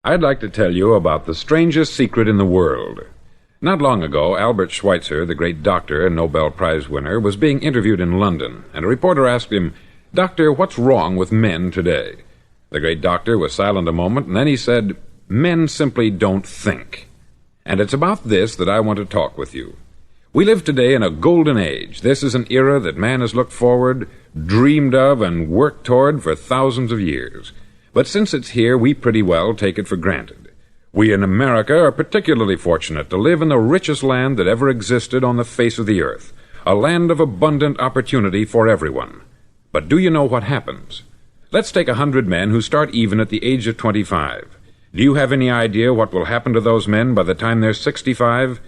I'd like to tell you about the strangest secret in the world. Not long ago, Albert Schweitzer, the great doctor and Nobel Prize winner, was being interviewed in London, and a reporter asked him, "Doctor, what's wrong with men today?" The great doctor was silent a moment, and then he said, "Men simply don't think." And it's about this that I want to talk with you. We live today in a golden age. This is an era that man has looked forward, dreamed of, and worked toward for thousands of years. But since it's here, we pretty well take it for granted. We in America are particularly fortunate to live in the richest land that ever existed on the face of the earth, a land of abundant opportunity for everyone. But do you know what happens? Let's take 100 men who start even at the age of 25. Do you have any idea what will happen to those men by the time they're 65?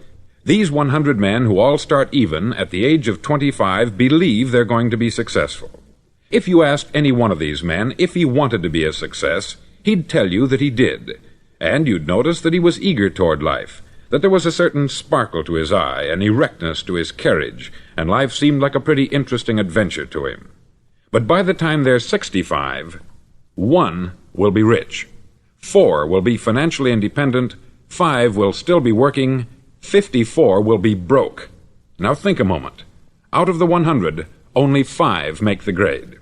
These 100 men who all start even at the age of 25 believe they're going to be successful. If you asked any one of these men if he wanted to be a success, he'd tell you that he did. And you'd notice that he was eager toward life, that there was a certain sparkle to his eye, an erectness to his carriage, and life seemed like a pretty interesting adventure to him. But by the time they're 65, 1 will be rich, 4 will be financially independent, 5 will still be working, 54 will be broke. Now think a moment. Out of the 100, only 5 make the grade.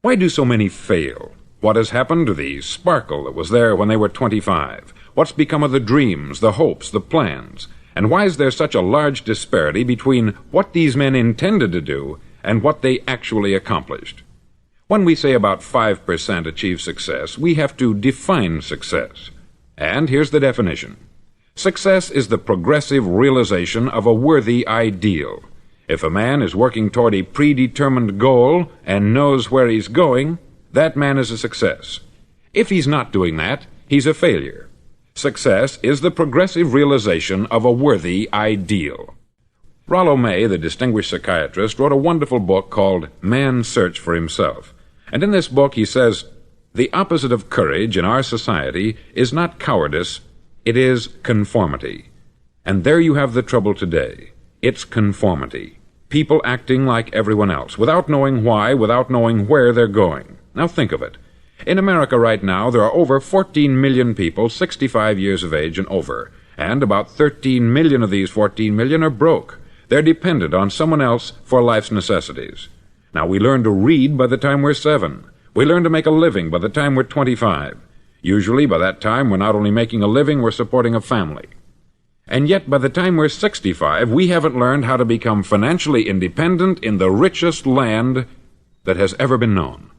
Why do so many fail? What has happened to the sparkle that was there when they were 25? What's become of the dreams, the hopes, the plans? And why is there such a large disparity between what these men intended to do and what they actually accomplished? When we say about 5% achieve success, we have to define success. And here's the definition. Success is the progressive realization of a worthy ideal. If a man is working toward a predetermined goal and knows where he's going, that man is a success. If he's not doing that, he's a failure. Success is the progressive realization of a worthy ideal. Rollo May, the distinguished psychiatrist, wrote a wonderful book called Man's Search for Himself. And in this book he says, "The opposite of courage in our society is not cowardice, it is conformity." And there you have the trouble today. It's conformity. People acting like everyone else, without knowing why, without knowing where they're going. Now think of it. In America right now, there are over 14 million people 65 years of age and over, and about 13 million of these 14 million are broke. They're dependent on someone else for life's necessities. Now, we learn to read by the time we're 7. We learn to make a living by the time we're 25. Usually, by that time, we're not only making a living, we're supporting a family. And yet, by the time we're 65, we haven't learned how to become financially independent in the richest land that has ever been known.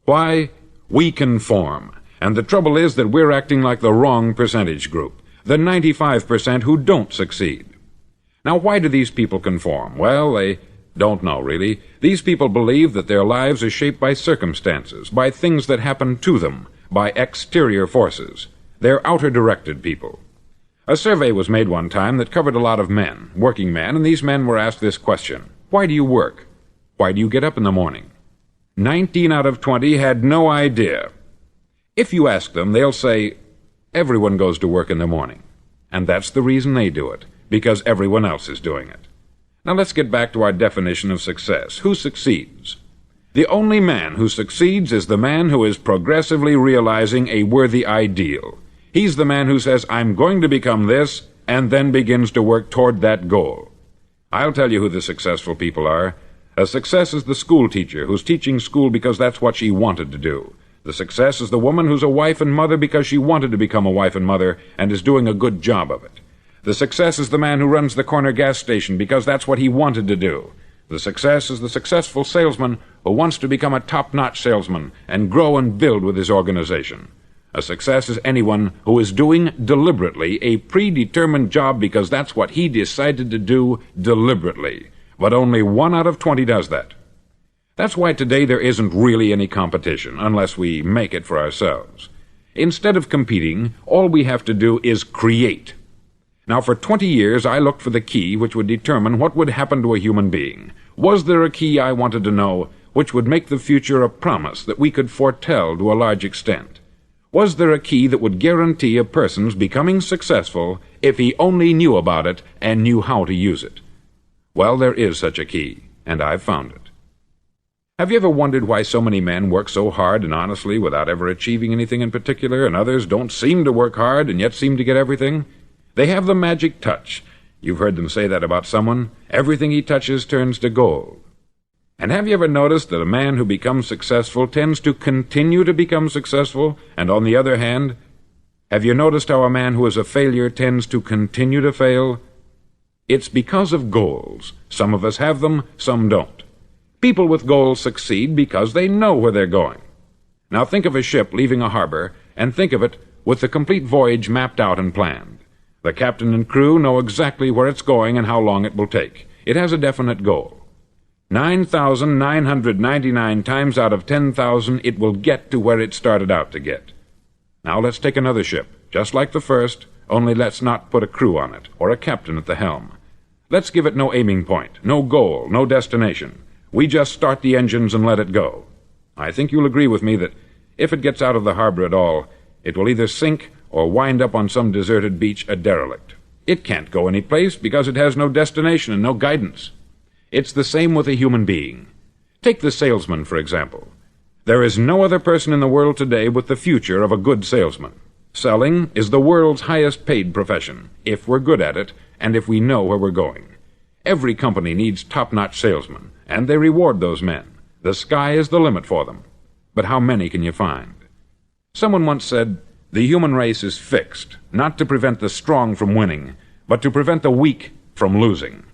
Why? We conform. And the trouble is that we're acting like the wrong percentage group, the 95% who don't succeed. Now, why do these people conform? Well, they don't know, really. These people believe that their lives are shaped by circumstances, by things that happen to them, by exterior forces. They're outer-directed people. A survey was made one time that covered a lot of men, working men, and these men were asked this question: why do you work? Why do you get up in the morning? 19 out of 20 had no idea. If you ask them, they'll say, everyone goes to work in the morning. And that's the reason they do it, because everyone else is doing it. Now let's get back to our definition of success. Who succeeds? The only man who succeeds is the man who is progressively realizing a worthy ideal. He's the man who says, I'm going to become this, and then begins to work toward that goal. I'll tell you who the successful people are. A success is the school teacher who's teaching school because that's what she wanted to do. The success is the woman who's a wife and mother because she wanted to become a wife and mother and is doing a good job of it. The success is the man who runs the corner gas station because that's what he wanted to do. The success is the successful salesman who wants to become a top-notch salesman and grow and build with his organization. A success is anyone who is doing deliberately a predetermined job because that's what he decided to do deliberately. But only 1 out of 20 does that. That's why today there isn't really any competition, unless we make it for ourselves. Instead of competing, all we have to do is create. Now, for 20 years, I looked for the key which would determine what would happen to a human being. Was there a key, I wanted to know, which would make the future a promise that we could foretell to a large extent? Was there a key that would guarantee a person's becoming successful if he only knew about it and knew how to use it? Well, there is such a key, and I've found it. Have you ever wondered why so many men work so hard and honestly without ever achieving anything in particular, and others don't seem to work hard and yet seem to get everything? They have the magic touch. You've heard them say that about someone. Everything he touches turns to gold. And have you ever noticed that a man who becomes successful tends to continue to become successful, and on the other hand, have you noticed how a man who is a failure tends to continue to fail? It's because of goals. Some of us have them, some don't. People with goals succeed because they know where they're going. Now think of a ship leaving a harbor, and think of it with the complete voyage mapped out and planned. The captain and crew know exactly where it's going and how long it will take. It has a definite goal. 9,999 times out of 10,000 it will get to where it started out to get. Now let's take another ship, just like the first, only let's not put a crew on it, or a captain at the helm. Let's give it no aiming point, no goal, no destination. We just start the engines and let it go. I think you'll agree with me that if it gets out of the harbor at all, it will either sink or wind up on some deserted beach a derelict. It can't go any place because it has no destination and no guidance. It's the same with a human being. Take the salesman, for example. There is no other person in the world today with the future of a good salesman. Selling is the world's highest paid profession, if we're good at it and if we know where we're going. Every company needs top-notch salesmen, and they reward those men. The sky is the limit for them. But how many can you find? Someone once said, the human race is fixed, not to prevent the strong from winning, but to prevent the weak from losing.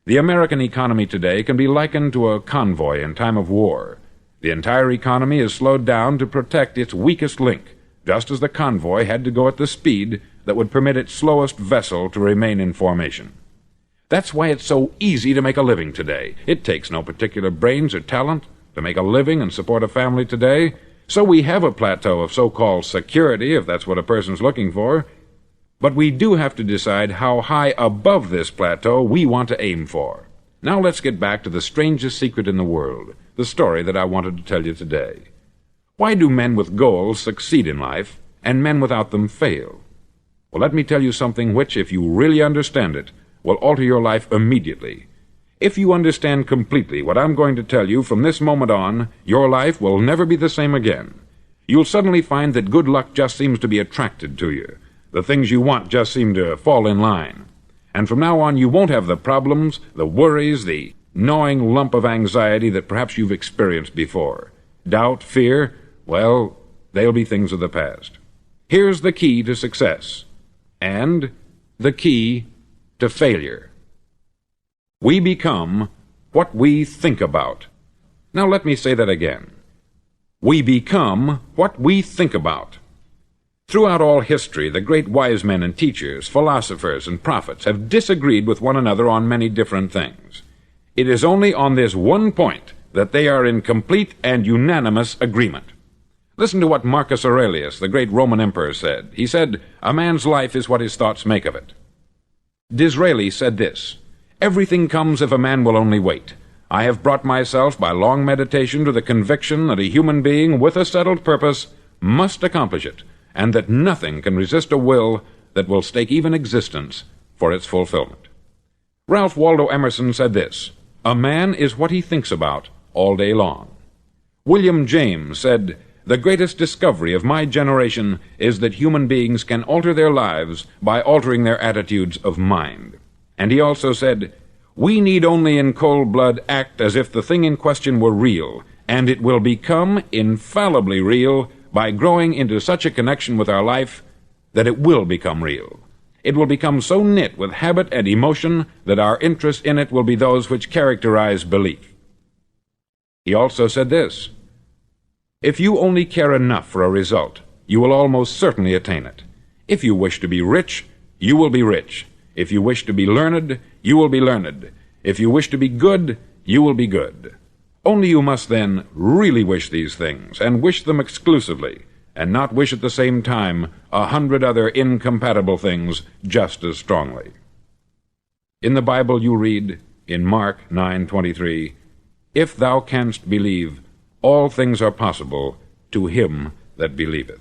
The American economy today can be likened to a convoy in time of war. The entire economy is slowed down to protect its weakest link, just as the convoy had to go at the speed that would permit its slowest vessel to remain in formation. That's why it's so easy to make a living today. It takes no particular brains or talent to make a living and support a family today. So we have a plateau of so-called security, if that's what a person's looking for. But we do have to decide how high above this plateau we want to aim for. Now let's get back to the strangest secret in the world, the story that I wanted to tell you today. Why do men with goals succeed in life, and men without them fail? Well, let me tell you something which, if you really understand it, will alter your life immediately. If you understand completely what I'm going to tell you from this moment on, your life will never be the same again. You'll suddenly find that good luck just seems to be attracted to you. The things you want just seem to fall in line. And from now on, you won't have the problems, the worries, the gnawing lump of anxiety that perhaps you've experienced before. Doubt, fear, well, they'll be things of the past. Here's the key to success, and the key to failure. We become what we think about. Now let me say that again. We become what we think about. Throughout all history, the great wise men and teachers, philosophers and prophets have disagreed with one another on many different things. It is only on this one point that they are in complete and unanimous agreement. Listen to what Marcus Aurelius, the great Roman emperor, said. He said, "A man's life is what his thoughts make of it." Disraeli said this, "Everything comes if a man will only wait. I have brought myself by long meditation to the conviction that a human being with a settled purpose must accomplish it, and that nothing can resist a will that will stake even existence for its fulfillment." Ralph Waldo Emerson said this, "A man is what he thinks about all day long." William James said, "The greatest discovery of my generation is that human beings can alter their lives by altering their attitudes of mind." And he also said, "We need only in cold blood act as if the thing in question were real, and it will become infallibly real by growing into such a connection with our life that it will become real. It will become so knit with habit and emotion that our interest in it will be those which characterize belief." He also said this, "If you only care enough for a result, you will almost certainly attain it. If you wish to be rich, you will be rich. If you wish to be learned, you will be learned. If you wish to be good, you will be good. Only you must then really wish these things, and wish them exclusively, and not wish at the same time 100 other incompatible things just as strongly." In the Bible you read, in Mark 9:23, "If thou canst believe, all things are possible to him that believeth."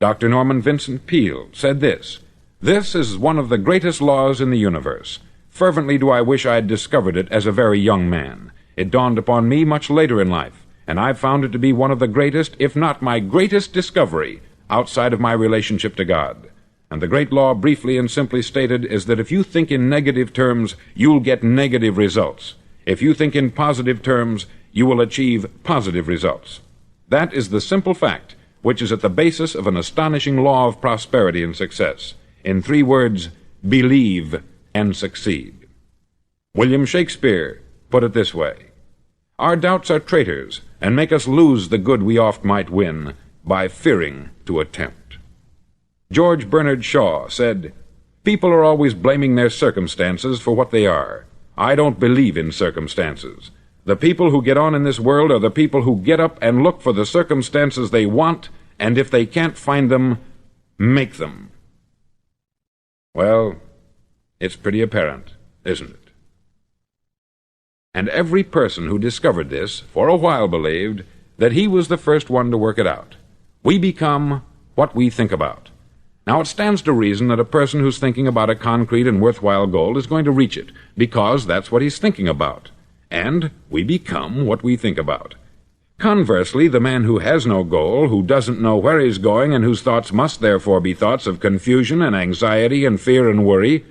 Dr. Norman Vincent Peale said this, "This is one of the greatest laws in the universe. Fervently do I wish I had discovered it as a very young man. It dawned upon me much later in life, and I've found it to be one of the greatest, if not my greatest discovery, outside of my relationship to God. And the great law, briefly and simply stated, is that if you think in negative terms, you'll get negative results. If you think in positive terms, you will achieve positive results. That is the simple fact which is at the basis of an astonishing law of prosperity and success. In 3 words, believe and succeed. William Shakespeare put it this way: "Our doubts are traitors, and make us lose the good we oft might win, by fearing to attempt." George Bernard Shaw said, "People are always blaming their circumstances for what they are. I don't believe in circumstances. The people who get on in this world are the people who get up and look for the circumstances they want, and if they can't find them, make them." Well, it's pretty apparent, isn't it? And every person who discovered this for a while believed that he was the first one to work it out. We become what we think about. Now, it stands to reason that a person who's thinking about a concrete and worthwhile goal is going to reach it, because that's what he's thinking about. And we become what we think about. Conversely, the man who has no goal, who doesn't know where he's going, and whose thoughts must therefore be thoughts of confusion and anxiety and fear and worry,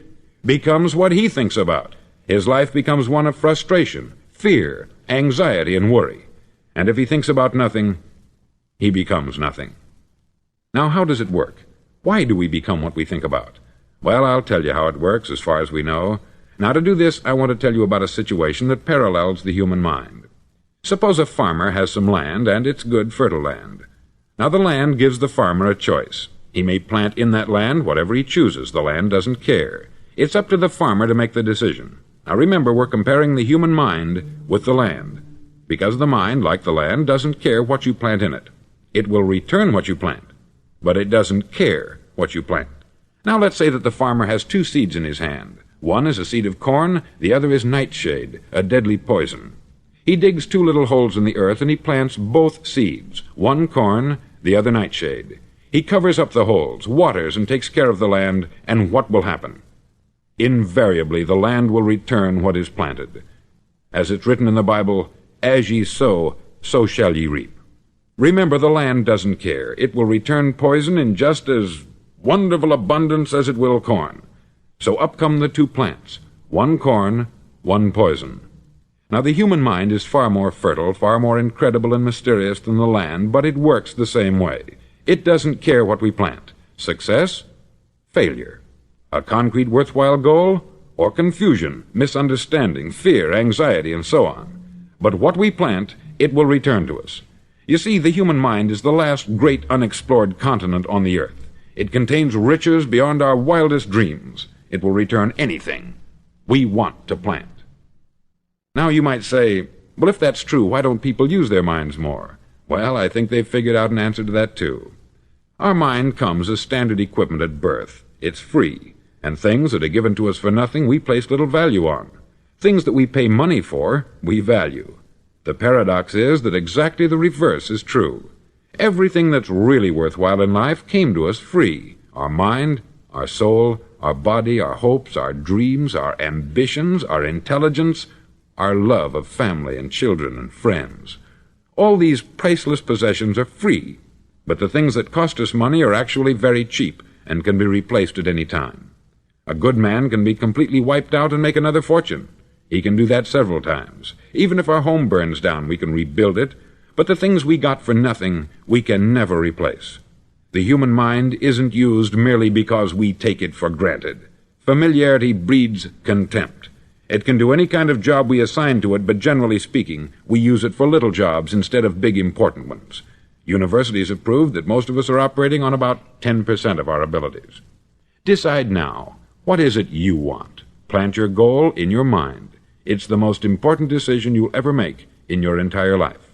becomes what he thinks about. His life becomes one of frustration, fear, anxiety, and worry. And if he thinks about nothing, he becomes nothing. Now, how does it work? Why do we become what we think about? Well, I'll tell you how it works as far as we know. Now, to do this, I want to tell you about a situation that parallels the human mind. Suppose a farmer has some land, and it's good, fertile land. Now, the land gives the farmer a choice. He may plant in that land whatever he chooses. The land doesn't care. It's up to the farmer to make the decision. Now, remember, we're comparing the human mind with the land, because the mind, like the land, doesn't care what you plant in it. It will return what you plant, but it doesn't care what you plant. Now, let's say that the farmer has 2 seeds in his hand. One is a seed of corn, the other is nightshade, a deadly poison. He digs 2 little holes in the earth, and he plants both seeds, one corn, the other nightshade. He covers up the holes, waters, and takes care of the land, and what will happen? Invariably, the land will return what is planted. As it's written in the Bible, "As ye sow, so shall ye reap." Remember, the land doesn't care. It will return poison in just as wonderful abundance as it will corn. So up come the 2 plants, one corn, one poison. Now, the human mind is far more fertile, far more incredible and mysterious than the land, but it works the same way. It doesn't care what we plant. Success, failure. A concrete worthwhile goal, or confusion, misunderstanding, fear, anxiety, and so on. But what we plant, it will return to us. You see, the human mind is the last great unexplored continent on the earth. It contains riches beyond our wildest dreams. It will return anything we want to plant. Now, you might say, well, if that's true, why don't people use their minds more? Well, I think they've figured out an answer to that, too. Our mind comes as standard equipment at birth. It's free, and things that are given to us for nothing we place little value on. Things that we pay money for, we value. The paradox is that exactly the reverse is true. Everything that's really worthwhile in life came to us free. Our mind, our soul, our body, our hopes, our dreams, our ambitions, our intelligence, our love of family and children and friends. All these priceless possessions are free, but the things that cost us money are actually very cheap and can be replaced at any time. A good man can be completely wiped out and make another fortune. He can do that several times. Even if our home burns down, we can rebuild it, but the things we got for nothing, we can never replace. The human mind isn't used merely because we take it for granted. Familiarity breeds contempt. It can do any kind of job we assign to it, but generally speaking, we use it for little jobs instead of big important ones. Universities have proved that most of us are operating on about 10% of our abilities. Decide now, what is it you want? Plant your goal in your mind. It's the most important decision you'll ever make in your entire life.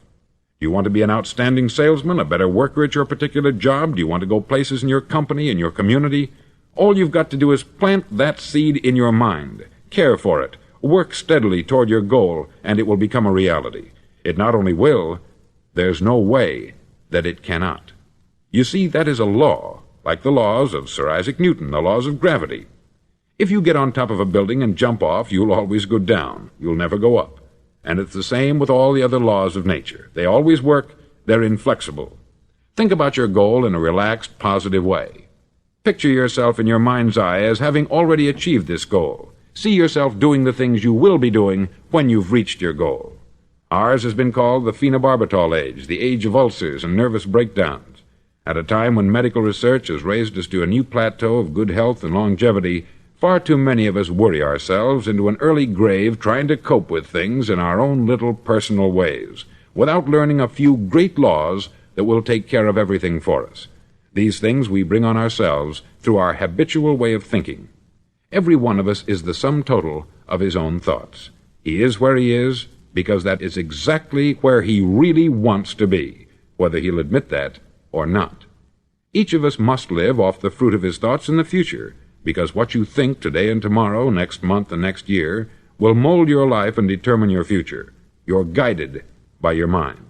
Do you want to be an outstanding salesman, a better worker at your particular job? Do you want to go places in your company, in your community? All you've got to do is plant that seed in your mind. Care for it. Work steadily toward your goal, and it will become a reality. It not only will, there's no way that it cannot. You see, that is a law, like the laws of Sir Isaac Newton, the laws of gravity. If you get on top of a building and jump off, you'll always go down. You'll never go up. And it's the same with all the other laws of nature. They always work. They're inflexible. Think about your goal in a relaxed, positive way. Picture yourself in your mind's eye as having already achieved this goal. See yourself doing the things you will be doing when you've reached your goal. Ours has been called the phenobarbital age, the age of ulcers and nervous breakdowns. At a time when medical research has raised us to a new plateau of good health and longevity, far too many of us worry ourselves into an early grave trying to cope with things in our own little personal ways, without learning a few great laws that will take care of everything for us. These things we bring on ourselves through our habitual way of thinking. Every one of us is the sum total of his own thoughts. He is where he is because that is exactly where he really wants to be, whether he'll admit that or not. Each of us must live off the fruit of his thoughts in the future, because what you think today and tomorrow, next month and next year, will mold your life and determine your future. You're guided by your mind.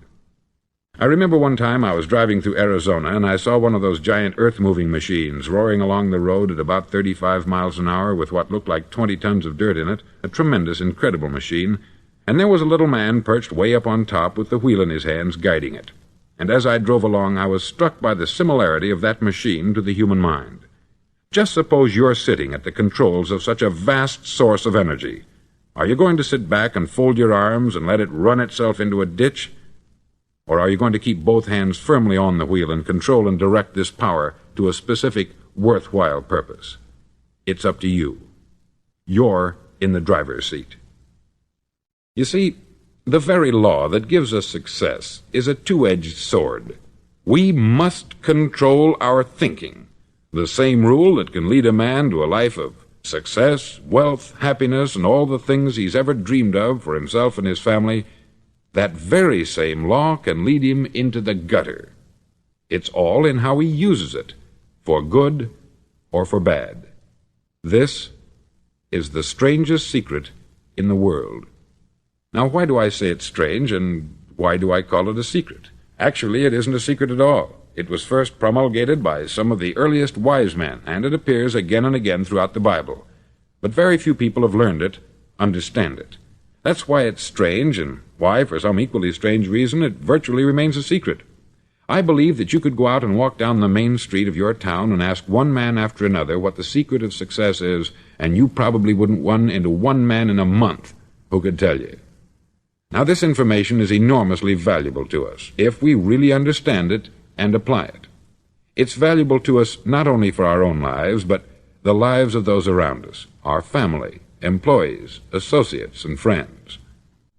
I remember one time I was driving through Arizona, and I saw one of those giant earth-moving machines roaring along the road at about 35 miles an hour with what looked like 20 tons of dirt in it, a tremendous, incredible machine, and there was a little man perched way up on top with the wheel in his hands guiding it. And as I drove along, I was struck by the similarity of that machine to the human mind. Just suppose you're sitting at the controls of such a vast source of energy. Are you going to sit back and fold your arms and let it run itself into a ditch? Or are you going to keep both hands firmly on the wheel and control and direct this power to a specific, worthwhile purpose? It's up to you. You're in the driver's seat. You see, the very law that gives us success is a two-edged sword. We must control our thinking. The same rule that can lead a man to a life of success, wealth, happiness, and all the things he's ever dreamed of for himself and his family, that very same law can lead him into the gutter. It's all in how he uses it, for good or for bad. This is the strangest secret in the world. Now, why do I say it's strange, and why do I call it a secret? Actually, it isn't a secret at all. It was first promulgated by some of the earliest wise men, and it appears again and again throughout the Bible. But very few people have learned it, understand it. That's why it's strange, and why, for some equally strange reason, it virtually remains a secret. I believe that you could go out and walk down the main street of your town and ask one man after another what the secret of success is, and you probably wouldn't run into one man in a month who could tell you. Now, this information is enormously valuable to us, if we really understand it and apply it. It's valuable to us not only for our own lives, but the lives of those around us, our family, employees, associates, and friends.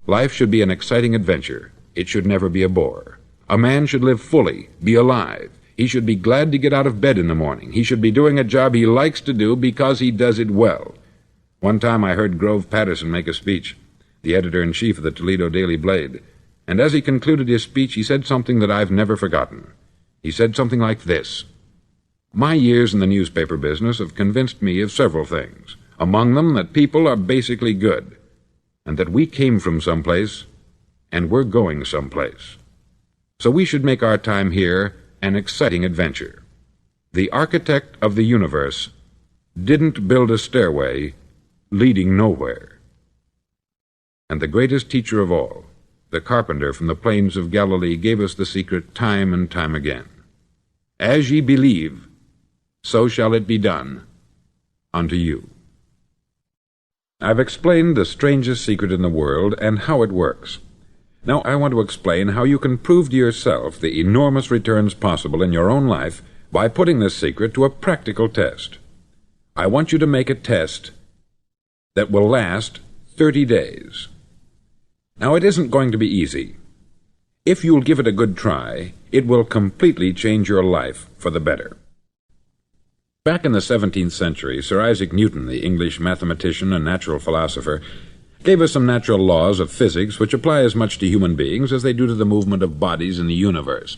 Life should be an exciting adventure. It should never be a bore. A man should live fully, be alive. He should be glad to get out of bed in the morning. He should be doing a job he likes to do because he does it well. One time I heard Grove Patterson make a speech, the editor-in-chief of the Toledo Daily Blade, and as he concluded his speech, he said something that I've never forgotten. He said something like this: "My years in the newspaper business have convinced me of several things, among them that people are basically good, and that we came from someplace, and we're going someplace. So we should make our time here an exciting adventure. The architect of the universe didn't build a stairway leading nowhere." And the greatest teacher of all, the carpenter from the plains of Galilee, gave us the secret time and time again. "As ye believe, so shall it be done unto you." I've explained the strangest secret in the world and how it works. Now I want to explain how you can prove to yourself the enormous returns possible in your own life by putting this secret to a practical test. I want you to make a test that will last 30 days. Now, it isn't going to be easy. If you'll give it a good try, it will completely change your life for the better. Back in the 17th century, Sir Isaac Newton, the English mathematician and natural philosopher, gave us some natural laws of physics which apply as much to human beings as they do to the movement of bodies in the universe.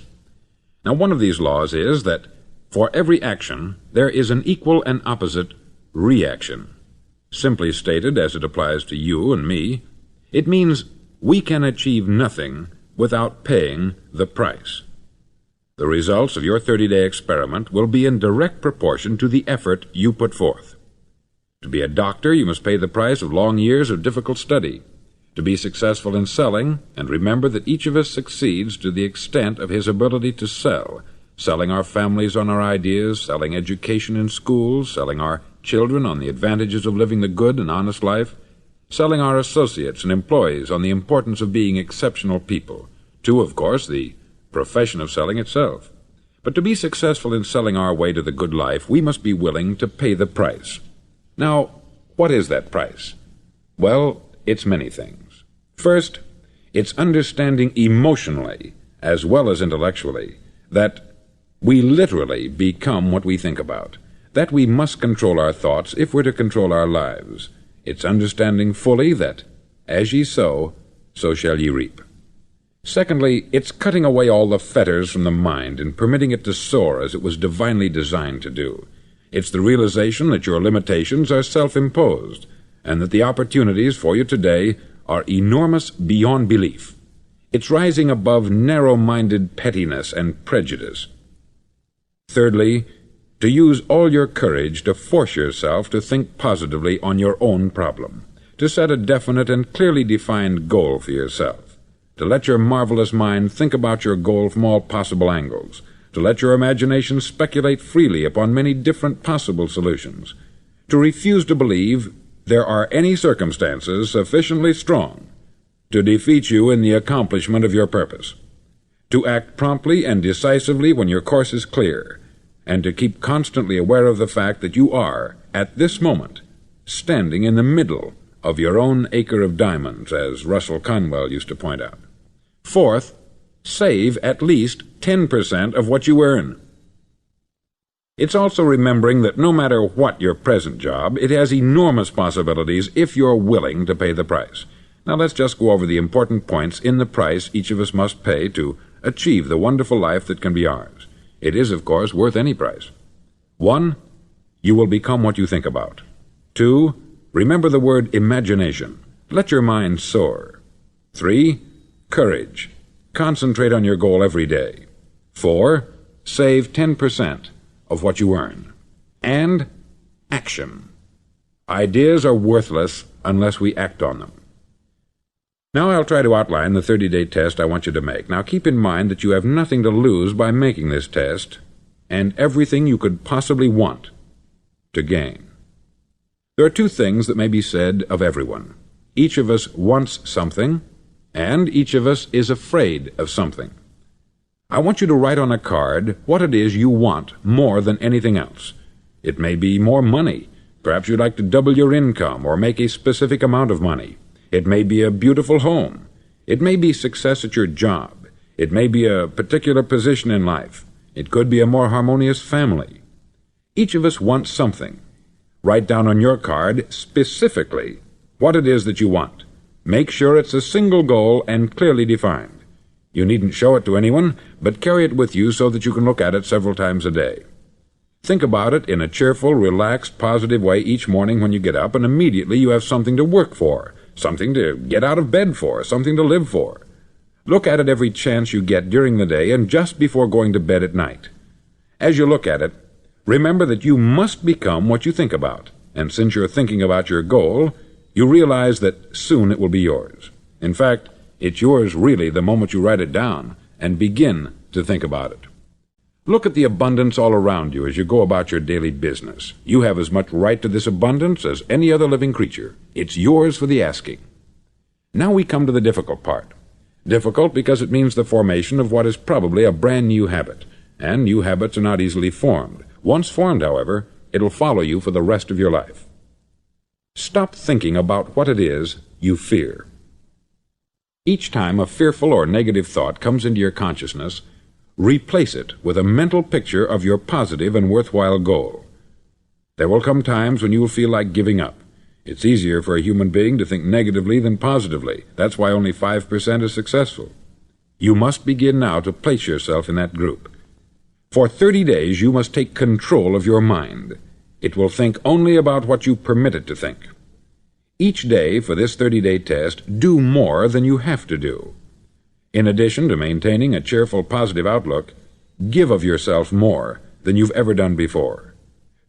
Now, one of these laws is that for every action there is an equal and opposite reaction. Simply stated, as it applies to you and me, it means we can achieve nothing without paying the price. The results of your 30-day experiment will be in direct proportion to the effort you put forth. To be a doctor, you must pay the price of long years of difficult study. to be successful in selling, and remember that each of us succeeds to the extent of his ability to sell, selling our families on our ideas, selling education in schools, selling our children on the advantages of living the good and honest life, selling our associates and employees on the importance of being exceptional people, to, of course, the profession of selling itself. But to be successful in selling our way to the good life, we must be willing to pay the price. Now, what is that price? Well, it's many things. First, it's understanding emotionally, as well as intellectually, that we literally become what we think about, that we must control our thoughts if we're to control our lives. It's understanding fully that, as ye sow, so shall ye reap. Secondly, it's cutting away all the fetters from the mind and permitting it to soar as it was divinely designed to do. It's the realization that your limitations are self-imposed, and that the opportunities for you today are enormous beyond belief. It's rising above narrow-minded pettiness and prejudice. Thirdly, to use all your courage to force yourself to think positively on your own problem, to set a definite and clearly defined goal for yourself, to let your marvelous mind think about your goal from all possible angles, to let your imagination speculate freely upon many different possible solutions, to refuse to believe there are any circumstances sufficiently strong to defeat you in the accomplishment of your purpose, to act promptly and decisively when your course is clear, and to keep constantly aware of the fact that you are, at this moment, standing in the middle of your own acre of diamonds, as Russell Conwell used to point out. Fourth, save at least 10% of what you earn. It's also remembering that no matter what your present job, it has enormous possibilities if you're willing to pay the price. Now let's just go over the important points in the price each of us must pay to achieve the wonderful life that can be ours. It is, of course, worth any price. 1. You will become what you think about. 2. Remember the word imagination. Let your mind soar. 3. Courage. Concentrate on your goal every day. 4. Save 10% of what you earn. And action. Ideas are worthless unless we act on them. Now I'll try to outline the 30-day test I want you to make. Now keep in mind that you have nothing to lose by making this test, and everything you could possibly want to gain. There are two things that may be said of everyone. Each of us wants something, and each of us is afraid of something. I want you to write on a card what it is you want more than anything else. It may be more money. Perhaps you'd like to double your income or make a specific amount of money. It may be a beautiful home. It may be success at your job. It may be a particular position in life. It could be a more harmonious family. Each of us wants something. Write down on your card specifically what it is that you want. Make sure it's a single goal and clearly defined. You needn't show it to anyone, but carry it with you so that you can look at it several times a day. Think about it in a cheerful, relaxed, positive way each morning when you get up, and immediately you have something to work for, something to get out of bed for, something to live for. Look at it every chance you get during the day and just before going to bed at night. As you look at it, remember that you must become what you think about, and since you're thinking about your goal, you realize that soon it will be yours. In fact, it's yours really the moment you write it down and begin to think about it. Look at the abundance all around you as you go about your daily business. You have as much right to this abundance as any other living creature. It's yours for the asking. Now we come to the difficult part. Difficult because it means the formation of what is probably a brand new habit, and new habits are not easily formed. Once formed, however, it'll follow you for the rest of your life. Stop thinking about what it is you fear. Each time a fearful or negative thought comes into your consciousness, replace it with a mental picture of your positive and worthwhile goal. There will come times when you will feel like giving up. It's easier for a human being to think negatively than positively. That's why only 5% is successful. You must begin now to place yourself in that group. For 30 days you must take control of your mind. It will think only about what you permit it to think. Each day for this 30-day test, do more than you have to do. In addition to maintaining a cheerful, positive outlook, give of yourself more than you've ever done before.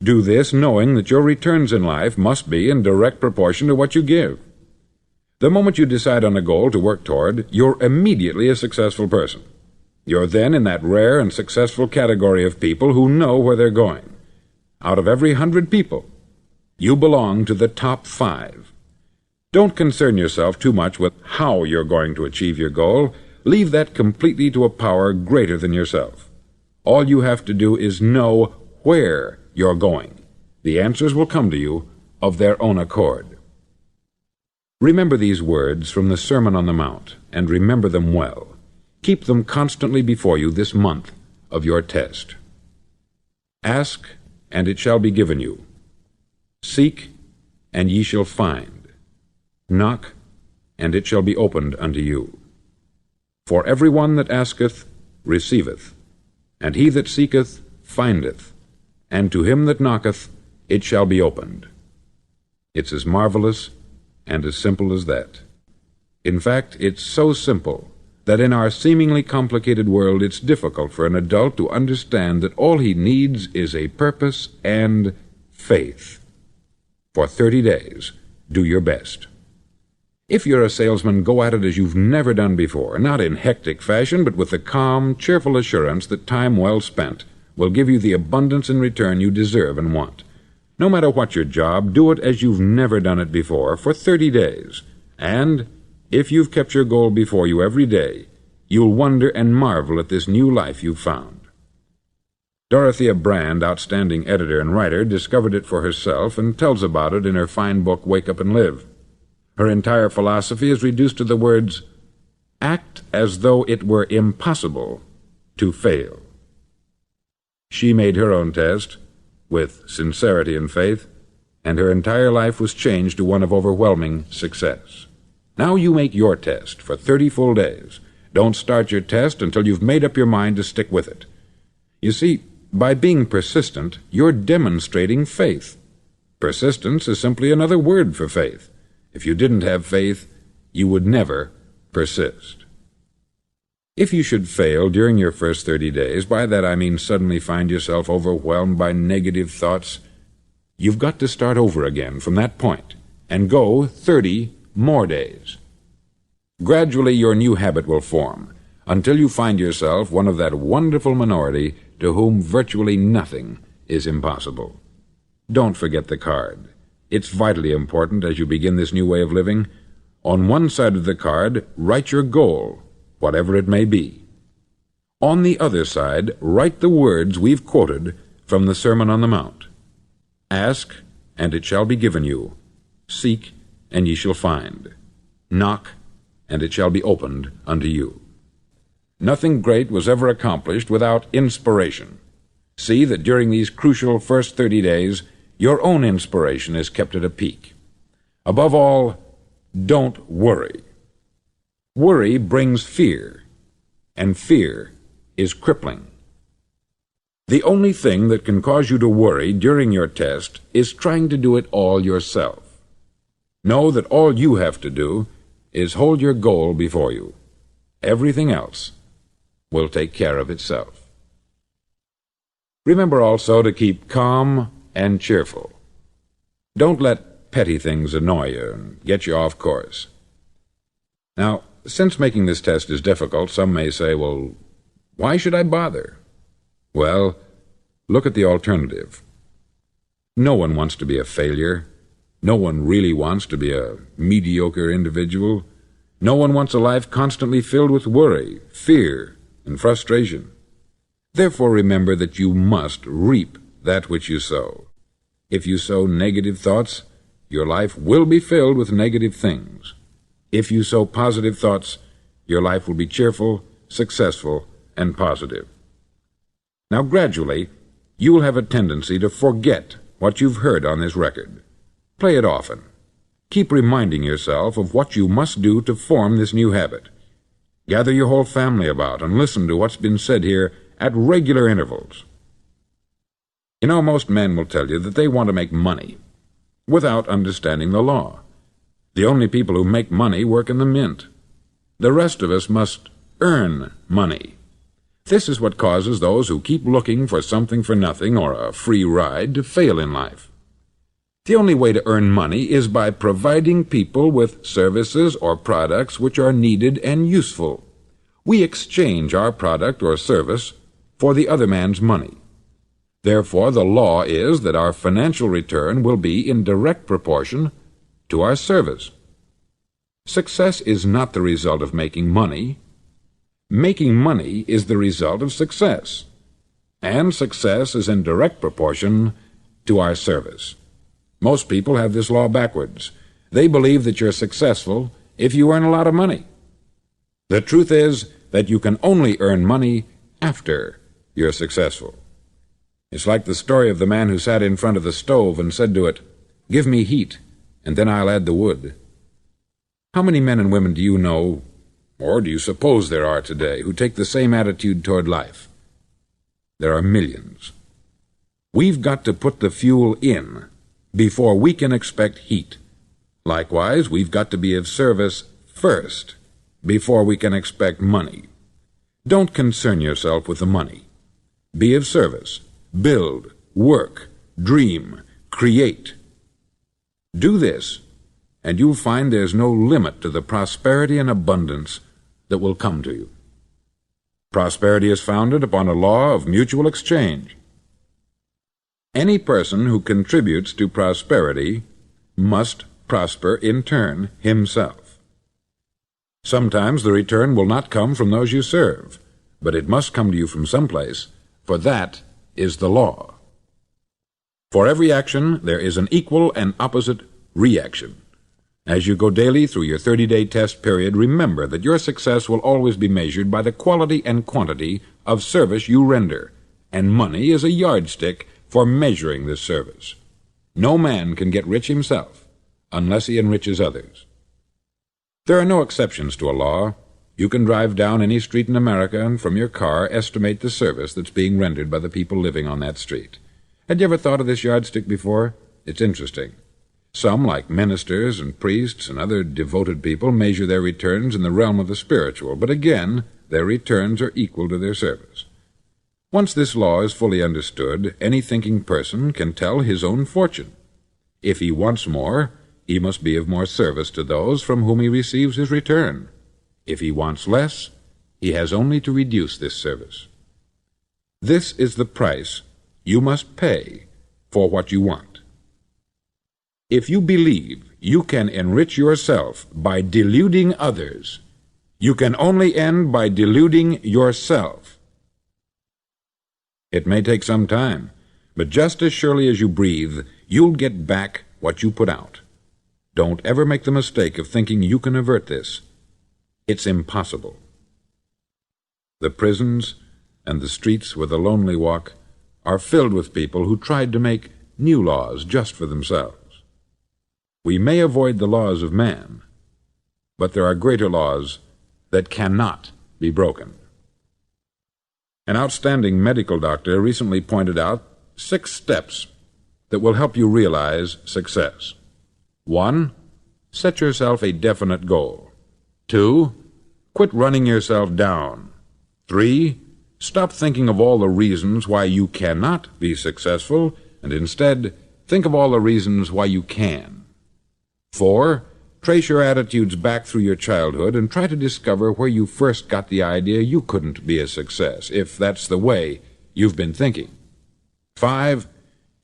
Do this knowing that your returns in life must be in direct proportion to what you give. The moment you decide on a goal to work toward, you're immediately a successful person. You're then in that rare and successful category of people who know where they're going. Out of every 100 people, you belong to the top 5. Don't concern yourself too much with how you're going to achieve your goal. Leave that completely to a power greater than yourself. All you have to do is know where you're going. The answers will come to you of their own accord. Remember these words from the Sermon on the Mount, and remember them well. Keep them constantly before you this month of your test. Ask, and it shall be given you. Seek, and ye shall find. Knock, and it shall be opened unto you. For every one that asketh receiveth, and he that seeketh findeth, and to him that knocketh it shall be opened. It's as marvelous and as simple as that. In fact, it's so simple that in our seemingly complicated world it's difficult for an adult to understand that all he needs is a purpose and faith. For 30 days, do your best. If you're a salesman, go at it as you've never done before, not in hectic fashion, but with the calm, cheerful assurance that time well spent will give you the abundance in return you deserve and want. No matter what your job, do it as you've never done it before for 30 days. And if you've kept your goal before you every day, you'll wonder and marvel at this new life you've found. Dorothea Brand, outstanding editor and writer, discovered it for herself and tells about it in her fine book, Wake Up and Live. Her entire philosophy is reduced to the words, act as though it were impossible to fail. She made her own test with sincerity and faith, and her entire life was changed to one of overwhelming success. Now you make your test for 30 full days. Don't start your test until you've made up your mind to stick with it. You see, by being persistent, you're demonstrating faith. Persistence is simply another word for faith. If you didn't have faith, you would never persist. If you should fail during your first 30 days, by that I mean suddenly find yourself overwhelmed by negative thoughts, you've got to start over again from that point and go 30 more days. Gradually your new habit will form until you find yourself one of that wonderful minority to whom virtually nothing is impossible. Don't forget the card. It's vitally important as you begin this new way of living. On one side of the card, write your goal, whatever it may be. On the other side, write the words we've quoted from the Sermon on the Mount. Ask, and it shall be given you. Seek, and ye shall find. Knock, and it shall be opened unto you. Nothing great was ever accomplished without inspiration. See that during these crucial first 30 days, your own inspiration is kept at a peak. Above all, don't worry. Worry brings fear, and fear is crippling. The only thing that can cause you to worry during your test is trying to do it all yourself. Know that all you have to do is hold your goal before you. Everything else will take care of itself. Remember also to keep calm and cheerful. Don't let petty things annoy you and get you off course. Now, since making this test is difficult, some may say, well, why should I bother? Well, look at the alternative. No one wants to be a failure. No one really wants to be a mediocre individual. No one wants a life constantly filled with worry, fear, and frustration. Therefore, remember that you must reap that which you sow. If you sow negative thoughts, your life will be filled with negative things. If you sow positive thoughts, your life will be cheerful, successful, and positive. Now, gradually, you will have a tendency to forget what you've heard on this record. Play it often. Keep reminding yourself of what you must do to form this new habit. Gather your whole family about and listen to what's been said here at regular intervals. You know, most men will tell you that they want to make money without understanding the law. The only people who make money work in the mint. The rest of us must earn money. This is what causes those who keep looking for something for nothing or a free ride to fail in life. The only way to earn money is by providing people with services or products which are needed and useful. We exchange our product or service for the other man's money. Therefore, the law is that our financial return will be in direct proportion to our service. Success is not the result of making money. Making money is the result of success, and success is in direct proportion to our service. Most people have this law backwards. They believe that you're successful if you earn a lot of money. The truth is that you can only earn money after you're successful. It's like the story of the man who sat in front of the stove and said to it, "Give me heat, and then I'll add the wood." How many men and women do you know, or do you suppose there are today, who take the same attitude toward life? There are millions. We've got to put the fuel in before we can expect heat. Likewise, we've got to be of service first before we can expect money. Don't concern yourself with the money. Be of service. Build, work, dream, create. Do this, and you'll find there's no limit to the prosperity and abundance that will come to you. Prosperity is founded upon a law of mutual exchange. Any person who contributes to prosperity must prosper in turn himself. Sometimes the return will not come from those you serve, but it must come to you from someplace, for that is the law. For every action there is an equal and opposite reaction. As you go daily through your 30-day test period, remember that your success will always be measured by the quality and quantity of service you render, and money is a yardstick for measuring this service. No man can get rich himself unless he enriches others. There are no exceptions to a law. You can drive down any street in America and from your car estimate the service that's being rendered by the people living on that street. Had you ever thought of this yardstick before? It's interesting. Some, like ministers and priests and other devoted people, measure their returns in the realm of the spiritual, but again, their returns are equal to their service. Once this law is fully understood, any thinking person can tell his own fortune. If he wants more, he must be of more service to those from whom he receives his return. If he wants less, he has only to reduce this service. This is the price you must pay for what you want. If you believe you can enrich yourself by deluding others, you can only end by deluding yourself. It may take some time, but just as surely as you breathe, you'll get back what you put out. Don't ever make the mistake of thinking you can avert this. It's impossible. The prisons and the streets where the lonely walk are filled with people who tried to make new laws just for themselves. We may avoid the laws of man, but there are greater laws that cannot be broken. An outstanding medical doctor recently pointed out 6 steps that will help you realize success. 1. Set yourself a definite goal. 2. Quit running yourself down. 3. Stop thinking of all the reasons why you cannot be successful, and instead think of all the reasons why you can. 4. Trace your attitudes back through your childhood and try to discover where you first got the idea you couldn't be a success, if that's the way you've been thinking. 5.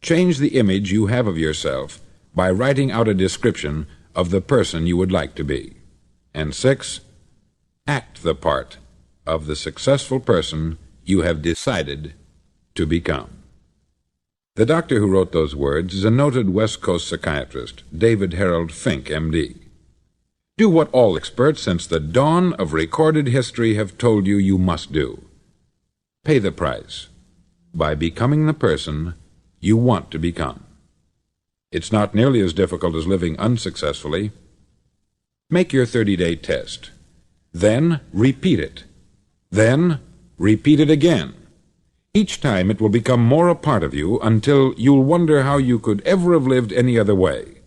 Change the image you have of yourself by writing out a description of the person you would like to be. And 6. Act the part of the successful person you have decided to become. The doctor who wrote those words is a noted West Coast psychiatrist, David Harold Fink, M.D. Do what all experts since the dawn of recorded history have told you you must do. Pay the price by becoming the person you want to become. It's not nearly as difficult as living unsuccessfully. Make your 30-day test. Then repeat it. Then repeat it again. Each time it will become more a part of you until you'll wonder how you could ever have lived any other way.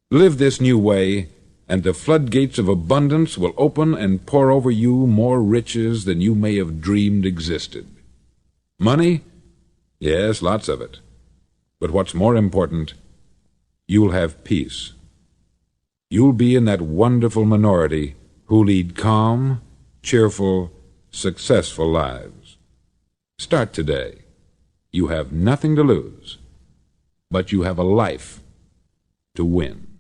Live this new way, and the floodgates of abundance will open and pour over you more riches than you may have dreamed existed. Money? Yes, lots of it. But what's more important you'll have peace. You'll be in that wonderful minority who lead calm, cheerful, successful lives. Start today. You have nothing to lose, but you have a life to win.